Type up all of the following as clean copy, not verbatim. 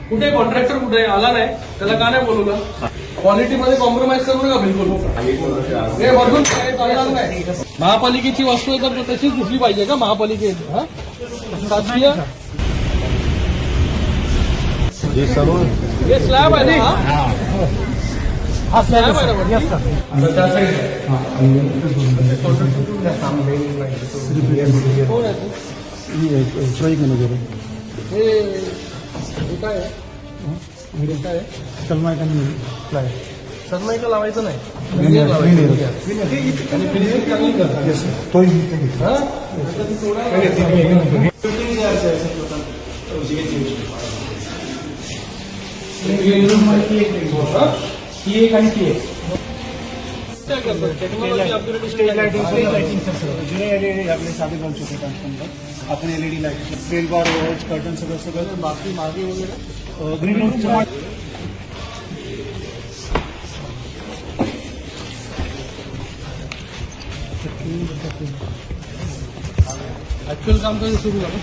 कुठे कॉन्ट्रॅक्टर कुठे आला नाही, त्याला का नाही बोलवलं? क्वालिटीमध्ये कॉम्प्रोमाइज करू नका बिलकुल. हे बघून काय चालणार नाही. महापालिकेची वस्तू आहे तर तशीच दिसली पाहिजे का महापालिकेत? हा शासकीय हे स्लॅब आहे ना? हा स्लॅब आहे ना? Yes sir. त्या साईड कोण आहे तू? हे काय आहे? काय आहे? सनमायका लावायचं नाही, आपले साधे बॉल छोटे ट्रान्सफॉर्मर आपण एलईडी लाईट बेल बार कर्टन सगळं बाकी मागे वगैरे ग्रीन हाऊस ऍक्च्युअल काम कधी सुरू झालं?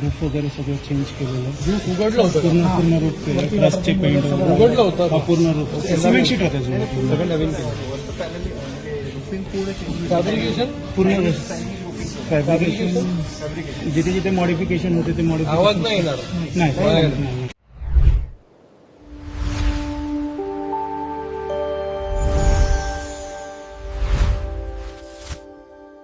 रूफ वगैरे सगळं चेंज केलेलं रूफ उघडलं होतं, पूर्ण रूफ केलं, रस्ते पेंट उघडलं होतं, पूर्ण रूफ सिमेंट शीट होतं सगळं नवीन केलं. फॅब्रिकेशन पूर्ण फॅब्रिकेशन जिथे जिथे मॉडिफिकेशन होते ते आवाज नाही येणार. नाही